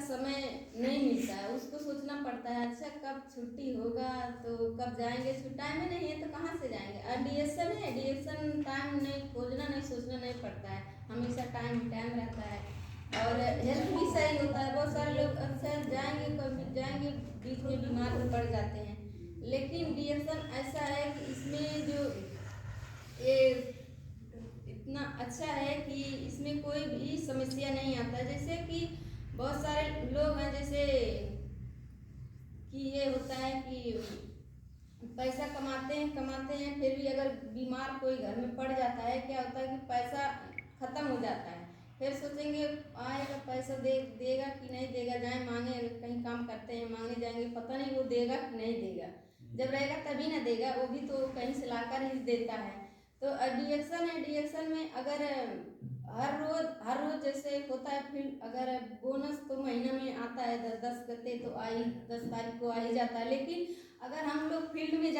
समय नहीं मिलता है, उसको सोचना पड़ता है अच्छा कब छुट्टी होगा तो कब जाएंगे, टाइम ही नहीं है तो कहाँ से जाएंगे। और डीएसएन है, डीएसएन टाइम नहीं खोजना नहीं सोचना नहीं पड़ता है, हमेशा टाइम रहता है और हेल्थ भी सही होता है। बहुत सारे लोग अक्सर जाएंगे कभी जाएंगे बीच में बीमार पड़ जाते हैं, लेकिन डीएसएन ऐसा है कि इसमें जो ये इतना अच्छा है कि इसमें कोई भी समस्या नहीं आता। जैसे कि बहुत सारे लोग हैं जैसे कि ये होता है कि पैसा कमाते हैं फिर भी अगर बीमार कोई घर में पड़ जाता है, क्या होता है कि पैसा ख़त्म हो जाता है, फिर सोचेंगे आएगा पैसा देगा कि नहीं देगा, जाए मांगे, कहीं काम करते हैं मांगने जाएंगे, पता नहीं वो देगा कि नहीं देगा, जब रहेगा तभी ना देगा, वो भी तो कहीं से लाकर ही देता है। तो डीएक्शन है, डीएक्शन में अगर हर रोज जैसे होता है, फिर अगर बोनस तो महीना में आता है 10 गते तो 10 तारीख को आ ही जाता है। लेकिन अगर हम लोग फील्ड में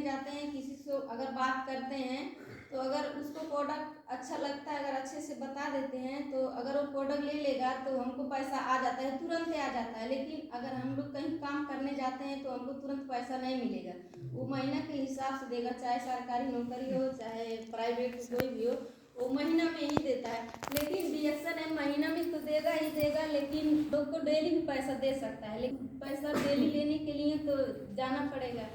जाते हैं किसी से अगर बात करते हैं तो अगर उसको प्रोडक्ट अच्छा लगता है, अगर अच्छे से बता देते हैं तो अगर वो प्रोडक्ट ले लेगा तो हमको पैसा आ जाता है, तुरंत ही आ जाता है। लेकिन अगर हम लोग कहीं काम करने जाते हैं तो हमको तुरंत पैसा नहीं मिलेगा, वो महीना के हिसाब से देगा, चाहे सरकारी नौकरी हो चाहे प्राइवेट कोई भी हो, वो महीना में ही देता है। लेकिन डीएक्शन है महीना में तो देगा ही देगा, लेकिन लोग को डेली भी पैसा दे सकता है, लेकिन पैसा डेली लेने के लिए तो जाना पड़ेगा,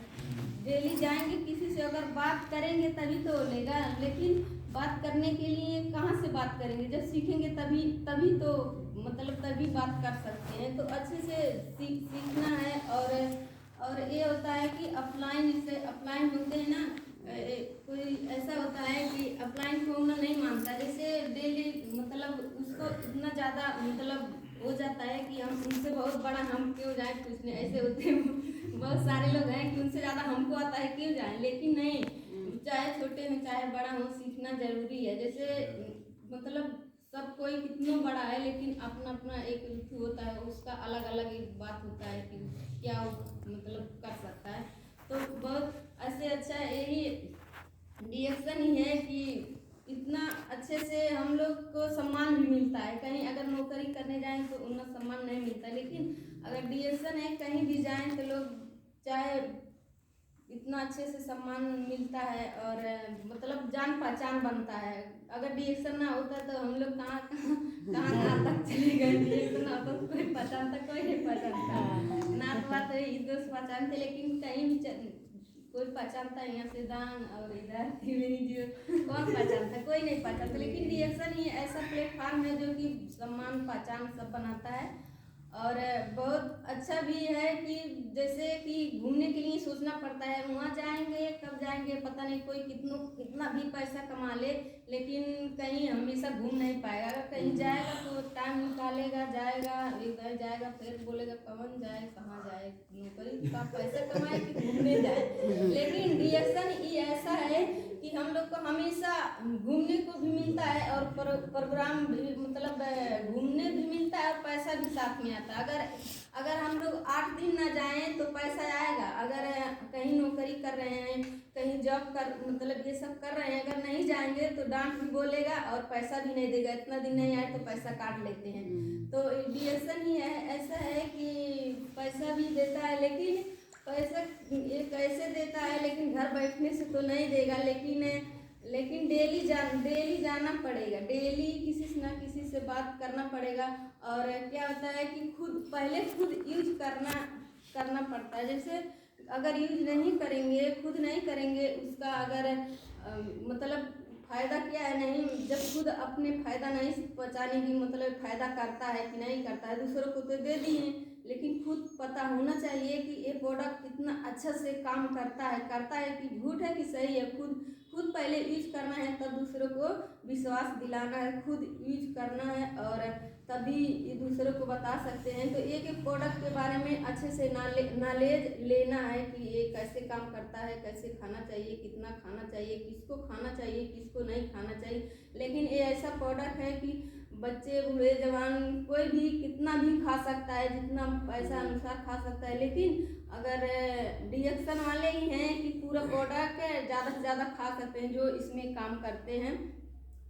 डेली जाएंगे किसी से अगर बात करेंगे तभी तो लेगा। लेकिन बात करने के लिए कहाँ से बात करेंगे, जब सीखेंगे तभी तो मतलब तभी बात कर सकते हैं। तो अच्छे से सीखना है। और ये होता है कि अपलाइन जैसे अपलाइन होते हैं ना, कोई ऐसा होता है कि अपलाइन को ना नहीं मानता, जैसे डेली मतलब उसको इतना ज़्यादा मतलब हो जाता है कि हम उनसे बहुत बड़ा हम क्यों जाए पूछने, ऐसे होते हैं बहुत सारे लोग हैं कि उनसे ज़्यादा हमको आता है क्यों जाए। लेकिन नहीं, चाहे छोटे हो चाहे बड़ा हो, सीखना जरूरी है। जैसे मतलब सब कोई कितना बड़ा है लेकिन अपना अपना एक ऋतु होता है, उसका अलग अलग एक बात होता है कि क्या मतलब कर सकता है। तो बहुत ऐसे अच्छा यही डीएक्शन ही है कि इतना अच्छे से हम लोग को सम्मान भी मिलता है। कहीं अगर नौकरी करने जाएं तो उतना सम्मान नहीं मिलता, लेकिन अगर डीएक्शन है कहीं भी जाएं तो लोग चाहे इतना अच्छे से सम्मान मिलता है और मतलब जान पहचान बनता है। अगर डीएक्शन ना होता तो हम लोग कहाँ तक चले गए, डीएक्शन ना होता तो कोई पहचानता, कोई नहीं पहचानता, नात बात दोस्त पहचानते, लेकिन कहीं भी कोई पहचानता है, यहाँ से दान और इधर कौन पहचानता, कोई नहीं पहचानता। लेकिन डीएक्शन ही ऐसा प्लेटफार्म है जो कि सम्मान पहचान सब बनाता है। और बहुत अच्छा भी है कि जैसे कि घूमने के लिए सोचना पड़ता है, वहाँ जाएंगे कब जाएंगे पता नहीं, कोई कितना भी पैसा कमा ले लेकिन कहीं हमेशा घूम नहीं पाएगा। अगर कहीं जाएगा तो टाइम निकालेगा, जाएगा इधर जाएगा, फिर बोलेगा कौन जाए कहाँ जाए, नौकरी का पैसा कमाए कि घूमने जाए। लेकिन डीएक्शन ही ऐसा है कि हम लोग को हमेशा घूमने को भी मिलता है और प्रोग्राम भी मतलब घूमने भी मिलता है और पैसा भी साथ में आता है। अगर हम लोग 8 दिन ना जाएं तो पैसा आएगा, अगर कहीं नौकरी कर रहे हैं कहीं जॉब कर मतलब ये सब कर रहे हैं, अगर नहीं जाएंगे तो डांट भी बोलेगा और पैसा भी नहीं देगा, इतना दिन नहीं आए तो पैसा काट लेते हैं। तो डीएक्शन ही है ऐसा है कि पैसा भी देता है, लेकिन पैसा ये कैसे देता है, लेकिन घर बैठने से तो नहीं देगा, लेकिन डेली जाना पड़ेगा, डेली किसी से ना किसी से बात करना पड़ेगा। और क्या होता है कि पहले खुद यूज करना पड़ता है। जैसे अगर यूज नहीं करेंगे, खुद नहीं करेंगे उसका अगर मतलब फायदा क्या है, नहीं जब खुद अपने फायदा नहीं पहचाने की मतलब फायदा करता है कि नहीं करता है, दूसरों को तो दे दिए, लेकिन खुद पता होना चाहिए कि ये प्रोडक्ट कितना अच्छा से काम करता है कि झूठ है कि सही है। खुद पहले यूज करना है, तब दूसरों को विश्वास दिलाना है, खुद यूज करना है और तभी ये दूसरों को बता सकते हैं। तो एक प्रोडक्ट के बारे में अच्छे से नॉलेज लेना है कि ये कैसे काम करता है, कैसे खाना चाहिए, कितना खाना चाहिए, किसको खाना चाहिए किसको नहीं खाना चाहिए। लेकिन ये ऐसा प्रोडक्ट है कि बच्चे बूढ़े जवान कोई भी कितना भी खा सकता है, जितना पैसा अनुसार खा सकता है। लेकिन अगर डीएक्शन वाले ही हैं कि पूरा प्रोडक्ट ज़्यादा से ज़्यादा खा सकते हैं जो इसमें काम करते हैं।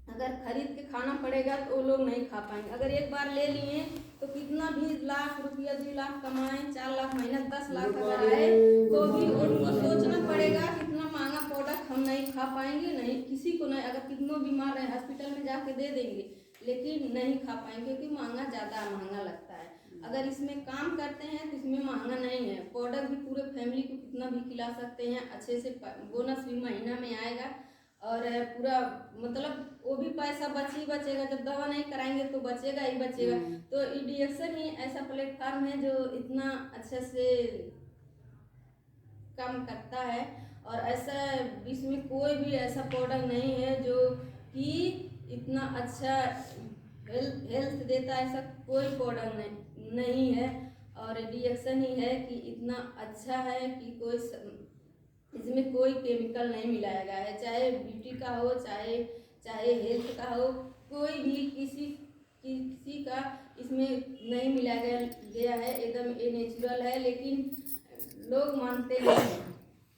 अगर खरीद के खाना पड़ेगा तो वो लोग नहीं खा पाएंगे। अगर एक बार ले लिए तो कितना भी लाख रुपया 2 लाख कमाएं, 4 लाख महीना 10 लाख अगर आए तो भी उनको सोचना पड़ेगा कितना महंगा प्रोडक्ट हम नहीं खा पाएंगे, नहीं किसी को नहीं। अगर कितनों बीमार रहे हॉस्पिटल में जाके दे देंगे लेकिन नहीं खा पाएंगे क्योंकि ज़्यादा महंगा लगता है। अगर इसमें काम करते हैं तो इसमें महंगा नहीं है। प्रोडक्ट भी पूरे फैमिली को कितना भी खिला सकते हैं, अच्छे से बोनस भी महीना में आएगा और पूरा मतलब वो भी पैसा बच ही बचेगा। जब दवा नहीं कराएंगे तो बचेगा ही बचेगा। तो ईडीएक्शन ही ऐसा प्लेटफार्म है जो इतना अच्छे से काम करता है और ऐसा इसमें कोई भी ऐसा प्रोडक्ट नहीं है जो कि इतना अच्छा हेल्थ देता है, ऐसा कोई प्रोडक्ट नहीं है। और ईडीएक्शन ही है कि इतना अच्छा है कि कोई इसमें कोई केमिकल नहीं मिलाया गया है, चाहे ब्यूटी का हो चाहे हेल्थ का हो, कोई भी किसी का इसमें नहीं मिलाया गया है। एकदम ये नेचुरल है। लेकिन लोग मानते नहीं हैं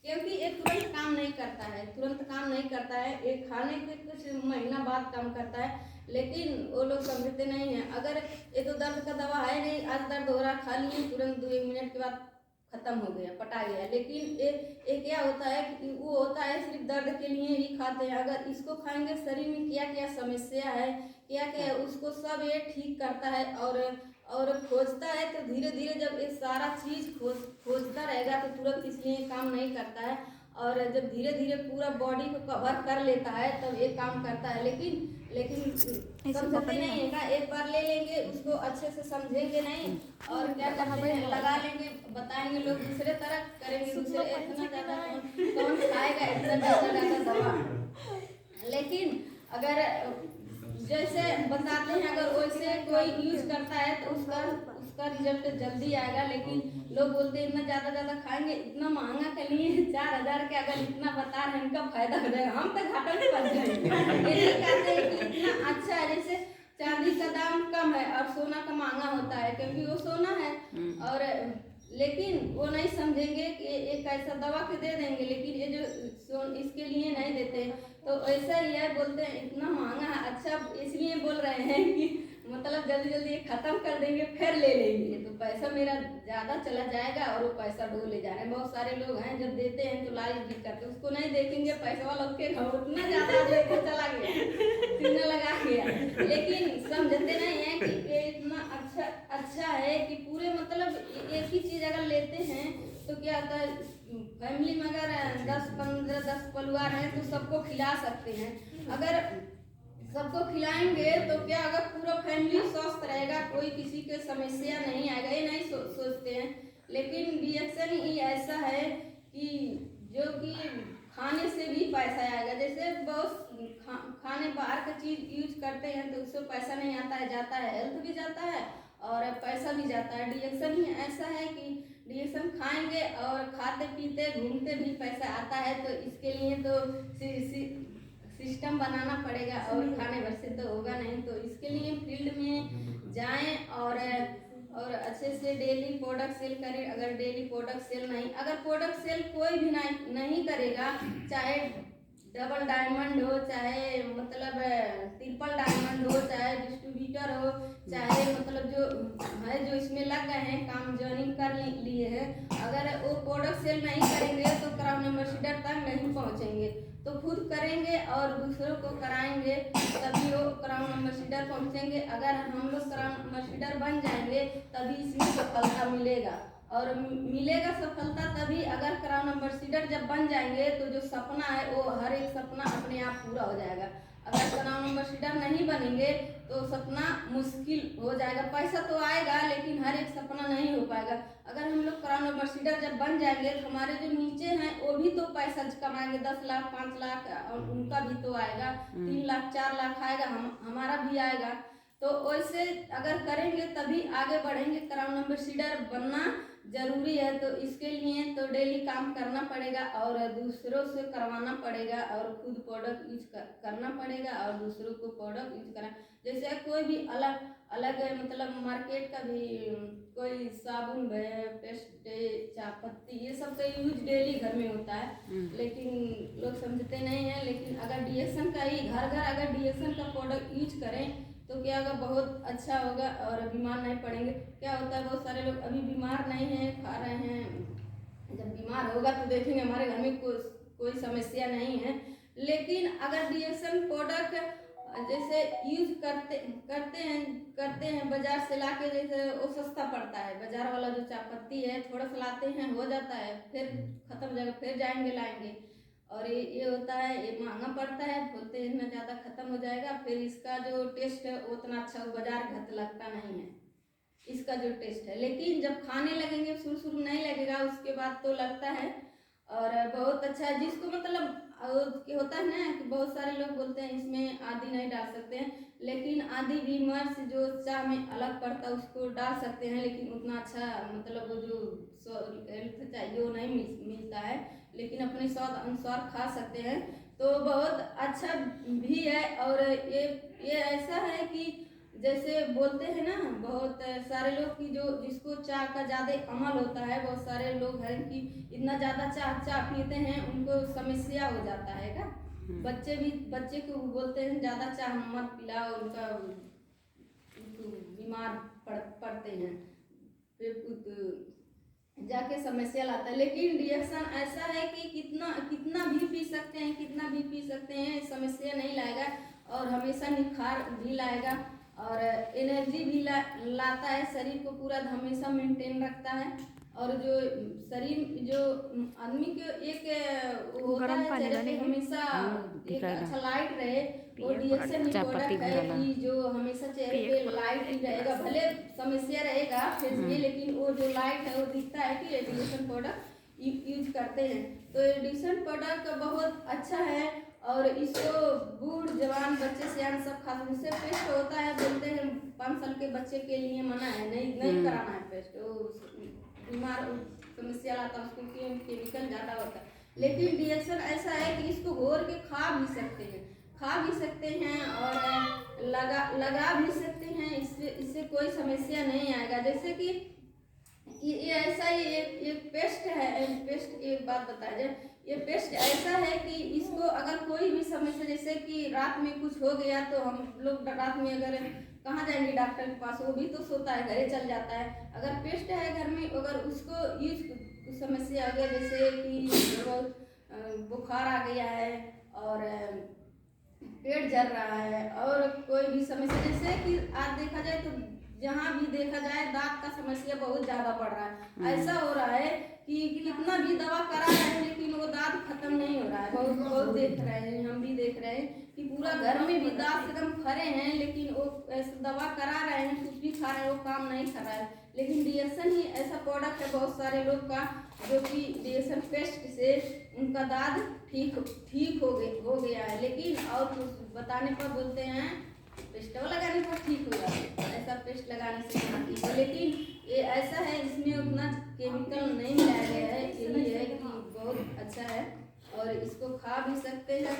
क्योंकि ये तुरंत काम नहीं करता है, ये खाने के कुछ महीना बाद काम करता है। लेकिन वो लोग समझते नहीं हैं। अगर ये तो दर्द का दवा है नहीं, आज दर्द हो रहा खा लिए तुरंत 2-1 मिनट के बाद खत्म हो गया, पटा गया। लेकिन ये क्या होता है कि वो होता है सिर्फ दर्द के लिए ही खाते हैं। अगर इसको खाएंगे शरीर में क्या क्या समस्या है, क्या क्या उसको सब ये ठीक करता है और खोजता है। तो धीरे धीरे जब ये सारा चीज़ खोजता रहेगा तो तुरंत इसलिए काम नहीं करता है। और जब धीरे धीरे पूरा बॉडी को कवर कर लेता है तब ये काम करता है। लेकिन समझते नहीं है ना, एक बार ले लेंगे उसको अच्छे से समझेंगे नहीं और क्या करते हैं लगा लेंगे, बताएंगे लोग दूसरे तरह करेंगे, दूसरे इतना ज़्यादा कौन खाएगा इतना ज़्यादा दवा। लेकिन अगर जैसे बताते हैं अगर वैसे कोई यूज करता है तो उसका रिजल्ट जल्दी आएगा। लेकिन लोग बोलते हैं इतना ज़्यादा खाएंगे, इतना महंगा के लिए 4,000 के अगर इतना बता रहे हैं इनका फायदा हो जाएगा, हम तो घाटा में बच जाएंगे। ये कहते हैं कि इतना अच्छा है। जैसे चांदी का दाम कम है और सोना का महंगा होता है क्योंकि वो सोना है। और लेकिन वो नहीं समझेंगे कि एक ऐसा दवा के दे देंगे, लेकिन ये जो इसके लिए नहीं देते। तो ऐसा ही है, बोलते हैं इतना महंगा है, अच्छा इसलिए बोल रहे हैं कि मतलब जल्दी जल्दी खत्म कर देंगे फिर ले लेंगे तो पैसा मेरा ज़्यादा चला जाएगा और वो पैसा डो ले जा रहे हैं। बहुत सारे लोग हैं जब देते हैं तो लालच भी करते हैं, उसको नहीं देखेंगे पैसा वाला के उतना ज़्यादा लेके चला गया, सीना लगा गया। लेकिन समझते नहीं है कि ये इतना अच्छा है कि पूरे मतलब एक ही चीज़ अगर लेते हैं तो क्या होता है, फैमिली में अगर 10 परिवार हैं तो सबको खिला सकते हैं। अगर सबको खिलाएंगे तो क्या अगर पूरा फैमिली स्वस्थ रहेगा, कोई किसी के समस्या नहीं आएगा, ये नहीं सोचते हैं। लेकिन रिएक्शन ही ऐसा है कि जो कि खाने से भी पैसा आएगा। जैसे बहुत खाने बाहर का चीज़ यूज करते हैं तो उससे पैसा नहीं आता है, जाता है हेल्थ भी जाता है और पैसा भी जाता है। रिएक्शन ही ऐसा है कि रिएक्शन खाएंगे और खाते पीते घूमते भी पैसा आता है। तो इसके लिए तो सिस्टम बनाना पड़ेगा और खाने भर से तो होगा नहीं। तो इसके लिए फील्ड में जाएं और अच्छे से डेली प्रोडक्ट सेल करें। अगर डेली प्रोडक्ट सेल नहीं, अगर प्रोडक्ट सेल कोई भी नहीं करेगा, चाहे डबल डायमंड हो, चाहे मतलब ट्रिपल डायमंड हो, चाहे डिस्ट्रीब्यूटर हो, चाहे मतलब जो है जो इसमें लग गए हैं काम ज्वाइनिंग कर लिए हैं, अगर वो प्रोडक्ट सेल नहीं करेंगे तो क्राउन एम्बेसडर तक नहीं पहुंचेंगे। तो खुद करेंगे और दूसरों को कराएंगे तभी वो क्राउन एम्बेसडर पहुंचेंगे। अगर हम लोग क्राउन एम्बेसडर बन जाएंगे तभी इसमें सफलता मिलेगा और मिलेगा सफलता तभी। अगर क्राउन एम्बेसडर जब बन जाएंगे तो जो सपना है वो हर एक सपना अपने आप पूरा हो जाएगा। अगर क्राउन एम्बेसडर नहीं बनेंगे तो सपना मुश्किल हो जाएगा। पैसा तो आएगा लेकिन हर एक सपना नहीं हो पाएगा। अगर हम लोग क्राउन एम्बेसडर जब बन जाएंगे तो हमारे जो नीचे हैं वो भी तो पैसा कमाएंगे, 10 लाख 5 लाख और उनका भी तो आएगा, 3 लाख 4 लाख आएगा, हमारा भी आएगा। तो वैसे अगर करेंगे तभी आगे बढ़ेंगे। क्राउन एम्बेसडर बनना जरूरी है। तो इसके लिए तो डेली काम करना पड़ेगा और दूसरों से करवाना पड़ेगा और खुद प्रोडक्ट यूज करना पड़ेगा और दूसरों को प्रोडक्ट यूज करना। जैसे कोई भी अलग है, मतलब मार्केट का भी कोई साबुन है, पेस्ट, चाय पत्ती, ये सब का यूज डेली घर में होता है, लेकिन लोग समझते नहीं हैं। लेकिन अगर डीएक्सन का ही घर घर अगर डीएक्सन का प्रोडक्ट यूज करें तो क्या होगा, बहुत अच्छा होगा और बीमार नहीं पड़ेंगे। क्या होता है, बहुत सारे लोग अभी बीमार नहीं हैं, खा रहे हैं, जब बीमार होगा तो देखेंगे हमारे घर में कोई समस्या नहीं है। लेकिन अगर डीएक्सन प्रोडक्ट जैसे यूज करते हैं बाजार से लाके, जैसे वो सस्ता पड़ता है, बाजार वाला जो चाय पत्ती है थोड़ा सा लाते हैं, हो जाता है, फिर खत्म हो जाएगा, फिर जाएंगे लाएंगे, और ये होता है, ये महंगा पड़ता है, बोलते हैं इतना ज़्यादा खत्म हो जाएगा, फिर इसका जो टेस्ट है उतना अच्छा वो बाजार घट लगता नहीं है इसका जो टेस्ट है। लेकिन जब खाने लगेंगे शुरू शुरू नहीं लगेगा, उसके बाद तो लगता है और बहुत अच्छा है। जिसको मतलब होता है ना कि बहुत सारे लोग बोलते हैं इसमें आदि नहीं डाल सकते हैं, लेकिन आदि भी मर्च जो चाय में अलग पड़ता है उसको डाल सकते हैं, लेकिन उतना अच्छा मतलब वो जो हेल्थ चाहिए वो नहीं मिलता है, लेकिन अपने स्वाद अनुसार खा सकते हैं, तो बहुत अच्छा भी है। और ये ऐसा है कि जैसे बोलते हैं ना, बहुत सारे लोग की जो जिसको चाय का ज़्यादा अमल होता है, बहुत सारे लोग हैं कि इतना ज़्यादा चाय पीते हैं उनको समस्या हो जाता है का। बच्चे को बोलते हैं ज़्यादा चाय मत पिलाओ, उनका बीमार पड़ते हैं, फिर जाके समस्या लाता है। लेकिन रिएक्शन ऐसा है कि कितना भी पी सकते हैं, समस्या नहीं लाएगा और हमेशा निखार भी लाएगा और एनर्जी भी लाता है, शरीर को पूरा हमेशा मेंटेन रखता है। और जो शरीर जो आदमी के एक होता है चेहरे पे हमेशा एक अच्छा लाइट रहे, वो डीएक्सन ही प्रोडक्ट है कि जो हमेशा चेहरे पे लाइट ही रहेगा, भले समस्या रहेगा फेस में, लेकिन वो जो लाइट है वो दिखता है कि डीएक्सन प्रोडक्ट यूज करते हैं। तो डीएक्सन प्रोडक्ट बहुत अच्छा है और इसको बूढ़ जवान बच्चे सियान सब खा सकते। इससे पेस्ट होता है, बोलते हैं 5 साल के बच्चे के लिए मना है, नहीं कराना है पेस्ट, बीमार समस्या लाता है उसको, केमिकल ज़्यादा होता है। लेकिन डीएक्सन ऐसा है कि इसको घोर के खा भी सकते हैं और लगा भी सकते हैं, इससे कोई समस्या नहीं आएगा। जैसे कि ये ऐसा ही एक पेस्ट है, पेस्ट की एक बात बताया जाए, ये पेस्ट ऐसा है कि इसको अगर कोई भी समस्या, जैसे कि रात में कुछ हो गया तो हम लोग रात में अगर कहाँ जाएंगे डॉक्टर के पास, वो भी तो सोता है, घरे चल जाता है। अगर पेस्ट है घर में, अगर उसको यूज समस्या हो गया, जैसे कि बुखार आ गया है और पेट जल रहा है और कोई भी समस्या, जैसे कि आज देखा जाए तो जहाँ भी देखा जाए दांत का समस्या बहुत ज़्यादा बढ़ रहा है। ऐसा हो रहा है कि कितना भी दवा करा रहे हैं लेकिन वो दांत खत्म नहीं हो रहा है। बहुत देख रहे हैं, हम भी देख रहे हैं कि पूरा घर में भी दांत एकदम खड़े हैं, लेकिन वो दवा करा रहे हैं, कुछ भी खा रहे हैं, वो काम नहीं कर रहा है। लेकिन डीएक्सन ही ऐसा प्रोडक्ट है बहुत सारे लोग का, जो कि डीएक्सन पेस्ट से उनका दांत ठीक हो गया है। लेकिन और कुछ बताने पर बोलते हैं पेस्ट लगाने पर ठीक हो जाता है, ऐसा पेस्ट लगाने से नहीं ठीक है। लेकिन ये ऐसा है, इसमें उतना केमिकल नहीं मिलाया गया है, यही है कि बहुत अच्छा है और इसको खा भी सकते हैं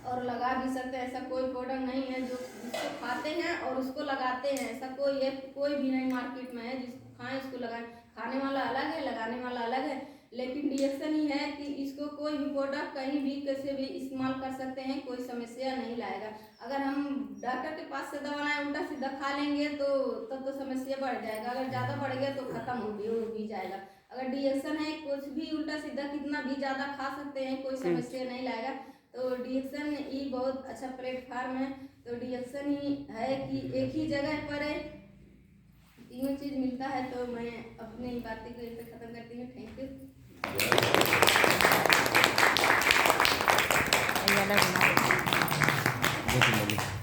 और लगा भी सकते हैं। ऐसा कोई प्रोडक्ट नहीं है जो जिसको खाते हैं और उसको लगाते हैं, ऐसा कोई भी नहीं मार्केट में है जिसको खाएं इसको लगाएं। खाने वाला अलग है, लगाने वाला अलग है। लेकिन डीएक्सन ही है कि इसको कोई भी प्रोडक्ट कहीं भी कैसे भी इस्तेमाल कर सकते हैं, कोई समस्या नहीं लाएगा। अगर हम डॉक्टर के पास से दवा लाएं उल्टा सीधा खा लेंगे तो तब तो समस्या बढ़ जाएगा, अगर ज़्यादा बढ़ गया तो खत्म हो भी जाएगा। अगर डीएक्सन है, कुछ भी उल्टा सीधा कितना भी ज़्यादा खा सकते हैं, कोई समस्या नहीं लाएगा। तो डीएक्सन ही बहुत अच्छा प्लेटफार्म है। तो डीएक्सन ही है कि एक ही जगह पर तीनों चीज़ मिलता है। तो मैं अपनी बातें को यहीं पे ख़त्म करती हूँ। Thank you.